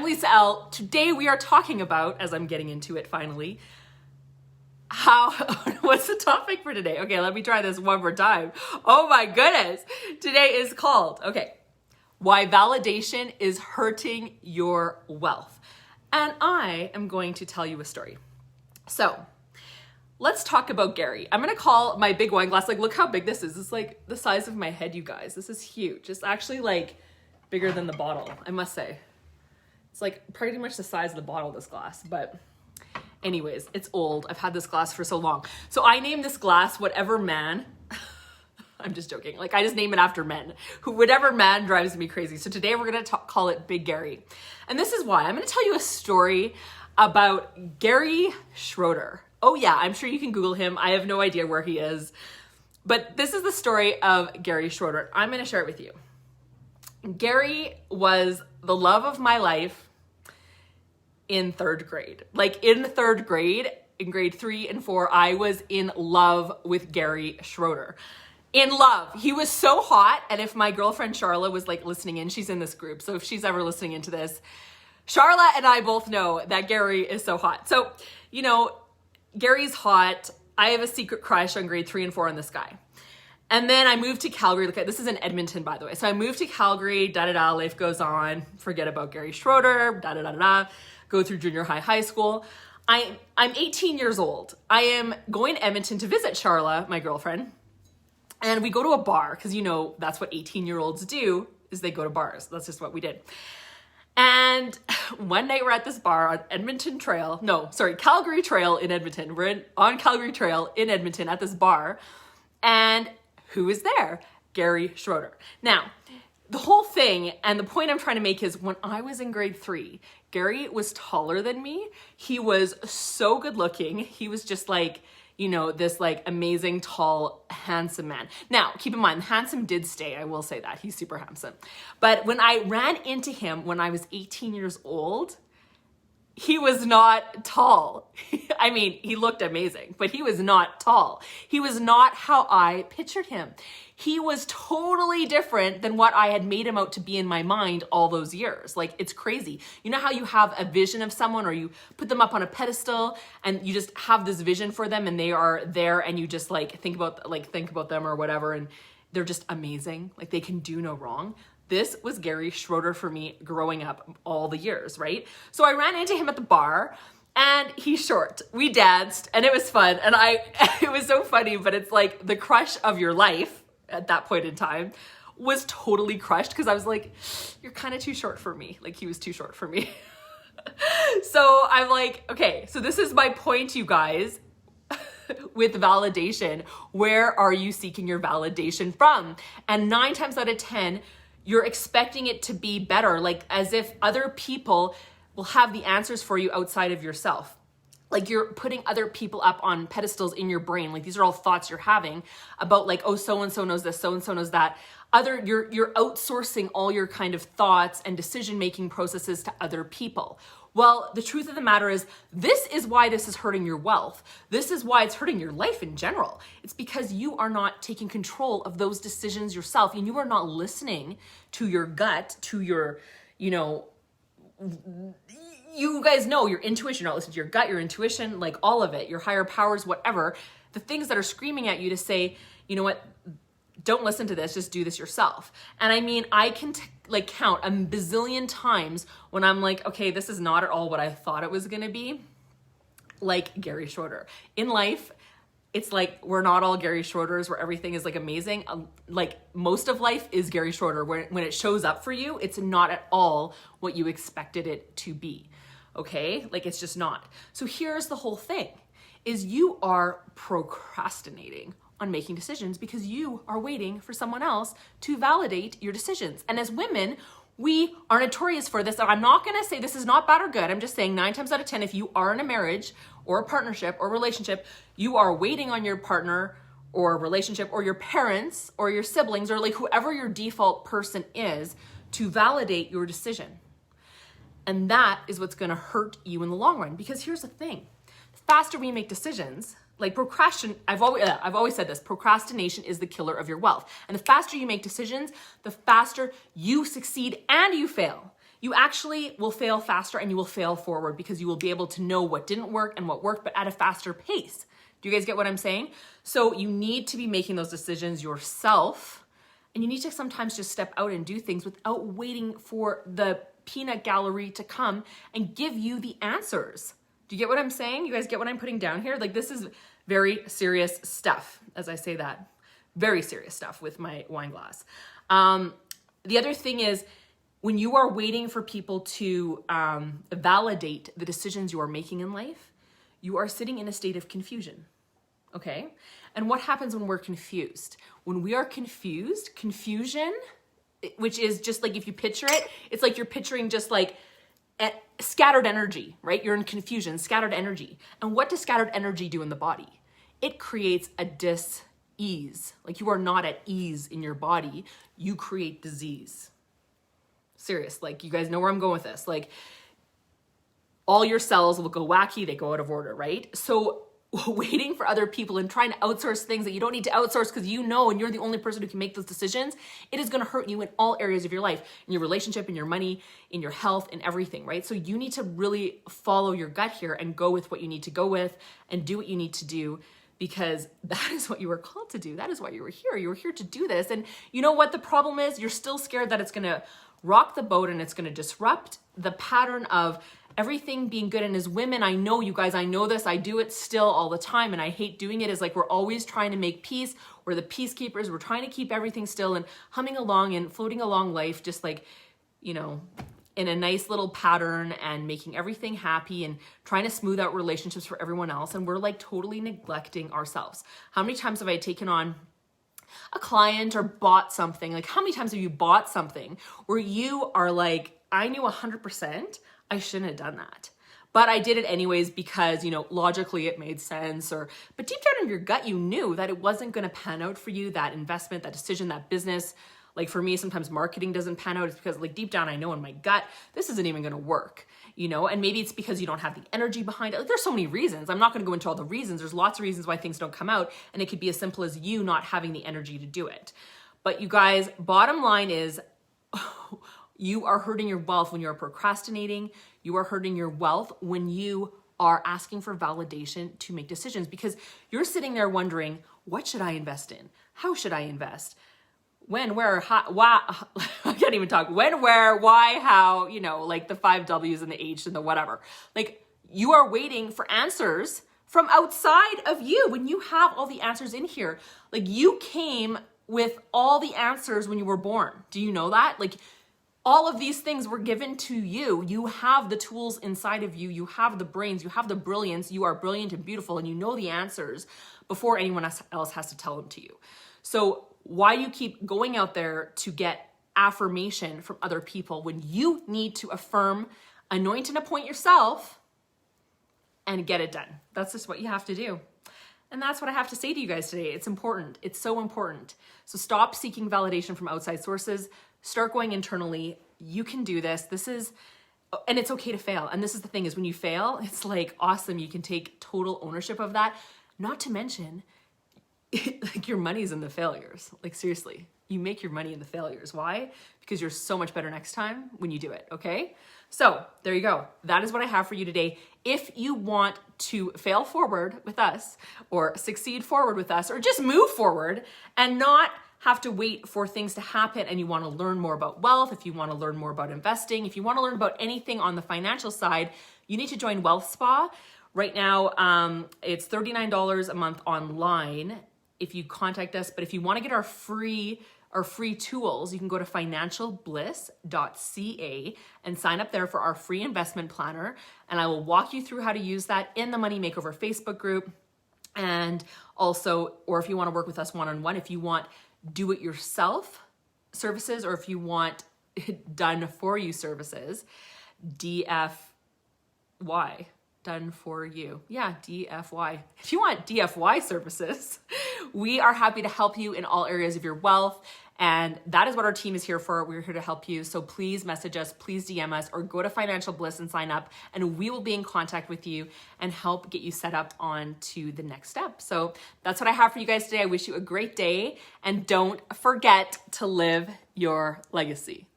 Lisa Elle. Today we are talking about, as I'm getting into it finally, what's the topic for today? Okay, let me try this one more time. Oh my goodness. Today is called, why validation is hurting your wealth. And I am going to tell you a story. So let's talk about Gary. I'm gonna call my big wine glass, look how big this is. It's like the size of my head, you guys. This is huge. It's actually like bigger than the bottle, I must say. It's like pretty much the size of the bottle, this glass, but anyways, it's old. I've had this glass for so long. So I named this glass whatever man, I'm just joking. I just name it after men, whatever man drives me crazy. So today we're gonna call it Big Gary. And this is why. I'm gonna tell you a story about Gary Schroeder. Oh yeah, I'm sure you can Google him. I have no idea where he is. But this is the story of Gary Schroeder. I'm gonna share it with you. Gary was the love of my life in third grade. In third grade, in grade 3 and 4, I was in love with Gary Schroeder. In love. He was so hot. And if my girlfriend Charla was listening in, she's in this group. So if she's ever listening into this, Charla and I both know that Gary is so hot. So, Gary's hot. I have a secret crush on grade 3 and 4 on this guy. And then I moved to Calgary. This is in Edmonton, by the way. So I moved to Calgary, life goes on. Forget about Gary Schroeder, go through junior high school. I'm 18 years old. I am going to Edmonton to visit Charla, my girlfriend. And we go to a bar, because that's what 18-year-olds do, is they go to bars. That's just what we did. And one night we're at this bar on Calgary Trail in Edmonton. We're on Calgary Trail in Edmonton at this bar. And who is there? Gary Schroeder. Now, the whole thing and the point I'm trying to make is when I was in grade 3, Gary was taller than me. He was so good looking. He was just this amazing, tall, handsome man. Now, keep in mind, handsome did stay. I will say that. He's super handsome. But when I ran into him when I was 18 years old, he was not tall. I mean, he looked amazing, but he was not tall. He was not how I pictured him. He was totally different than what I had made him out to be in my mind all those years. It's crazy. You know how you have a vision of someone or you put them up on a pedestal and you just have this vision for them and they are there and you just think about them or whatever and they're just amazing. They can do no wrong. This was Gary Schroeder for me growing up all the years, right? So I ran into him at the bar and he's short. We danced and it was fun. And it was so funny, but it's the crush of your life at that point in time was totally crushed because I was you're kind of too short for me. He was too short for me. So I'm okay, so this is my point, you guys. With validation, where are you seeking your validation from? And 9 times out of 10, you're expecting it to be better, as if other people will have the answers for you outside of yourself. You're putting other people up on pedestals in your brain. These are all thoughts you're having about oh, so-and-so knows this, so-and-so knows that. You're outsourcing all your kind of thoughts and decision-making processes to other people. Well, the truth of the matter is, this is why this is hurting your wealth. This is why it's hurting your life in general. It's because you are not taking control of those decisions yourself and you are not listening to your gut, to your, you guys know your intuition. You're not listening to your gut, your intuition, all of it, your higher powers, whatever, the things that are screaming at you to say, you know what, don't listen to this, just do this yourself. And I mean, I can count a bazillion times when I'm okay, this is not at all what I thought it was gonna be, Gary Schroeder. In life, it's we're not all Gary Schroeders where everything is amazing. Most of life is Gary Schroeder. When it shows up for you, it's not at all what you expected it to be, okay? It's just not. So here's the whole thing, is you are procrastinating on making decisions because you are waiting for someone else to validate your decisions. And as women, we are notorious for this. And I'm not gonna say this is not bad or good. I'm just saying 9 times out of 10, if you are in a marriage or a partnership or relationship, you are waiting on your partner or relationship or your parents or your siblings or whoever your default person is to validate your decision. And that is what's gonna hurt you in the long run. Because here's the thing, the faster we make decisions, I've always said this, procrastination is the killer of your wealth. And the faster you make decisions, the faster you succeed and you fail. you actually will fail faster and you will fail forward because you will be able to know what didn't work and what worked, but at a faster pace. Do you guys get what I'm saying? So you need to be making those decisions yourself, and you need to sometimes just step out and do things without waiting for the peanut gallery to come and give you the answers. Do you get what I'm saying? You guys get what I'm putting down here? Like, this is very serious stuff, as I say that. Very serious stuff with my wine glass. The other thing is, when you are waiting for people to validate the decisions you are making in life, you are sitting in a state of confusion, okay? And what happens when we're confused? When we are confused, confusion, which is just like, if you picture it, it's like you're picturing just like scattered energy, right? You're in confusion, scattered energy. And what does scattered energy do in the body? It creates a dis-ease. Like, you are not at ease in your body. You create disease. Serious. Like, you guys know where I'm going with this. Like, all your cells will go wacky. They go out of order, right? So waiting for other people and trying to outsource things that you don't need to outsource because you know and you're the only person who can make those decisions, it is going to hurt you in all areas of your life, in your relationship, in your money, in your health, in everything, right? So you need to really follow your gut here and go with what you need to go with and do what you need to do, because that is what you were called to do. That is why you were here. You were here to do this. And you know what the problem is? You're still scared that it's going to rock the boat and it's going to disrupt the pattern of everything being good. And as women, I know you guys, I know this, I do it still all the time. And I hate doing it. Is like, we're always trying to make peace. We're the peacekeepers. We're trying to keep everything still and humming along and floating along life, just like, you know, in a nice little pattern and making everything happy and trying to smooth out relationships for everyone else. And we're like totally neglecting ourselves. How many times have I taken on a client or bought something? Like, how many times have you bought something where you are like, I knew 100% I shouldn't have done that, but I did it anyways because, you know, logically it made sense, but deep down in your gut, you knew that it wasn't going to pan out for you, that investment, that decision, that business. Like, for me, sometimes marketing doesn't pan out. It's because, like, deep down, I know in my gut, this isn't even going to work, you know? And maybe it's because you don't have the energy behind it. Like, there's so many reasons. I'm not going to go into all the reasons. There's lots of reasons why things don't come out. And it could be as simple as you not having the energy to do it. But you guys, bottom line is, you are hurting your wealth when you're procrastinating. You are hurting your wealth when you are asking for validation to make decisions, because you're sitting there wondering, what should I invest in? How should I invest? When, where, how, why, I can't even talk. When, where, why, how, you know, like the 5 W's and the H and the whatever. Like, you are waiting for answers from outside of you when you have all the answers in here. Like, you came with all the answers when you were born. Do you know that? Like, all of these things were given to you. You have the tools inside of you. You have the brains. You have the brilliance. You are brilliant and beautiful, and you know the answers before anyone else has to tell them to you. So why you keep going out there to get affirmation from other people when you need to affirm, anoint and appoint yourself, and get it done? That's just what you have to do. And that's what I have to say to you guys today. It's important. It's so important. So stop seeking validation from outside sources. Start going internally. You can do this. And it's okay to fail. And this is the thing, is when you fail, it's like awesome. You can take total ownership of that. Not to mention, like, your money's in the failures. Like, seriously, you make your money in the failures. Why? Because you're so much better next time when you do it. Okay. So there you go. That is what I have for you today. If you want to fail forward with us, or succeed forward with us, or just move forward and not have to wait for things to happen, and you want to learn more about wealth, if you want to learn more about investing, if you want to learn about anything on the financial side, you need to join Wealth Spa. Right now, it's $39 a month online if you contact us. But if you want to get our free tools, you can go to financialbliss.ca and sign up there for our free investment planner. And I will walk you through how to use that in the Money Makeover Facebook group. And also, or if you want to work with us one-on-one, if you want do-it-yourself services, or if you want done for you services, DFY. Done for you. Yeah, DFY. If you want DFY services, we are happy to help you in all areas of your wealth. And that is what our team is here for. We're here to help you. So please message us, please DM us, or go to Financial Bliss and sign up, and we will be in contact with you and help get you set up on to the next step. So that's what I have for you guys today. I wish you a great day, and don't forget to live your legacy.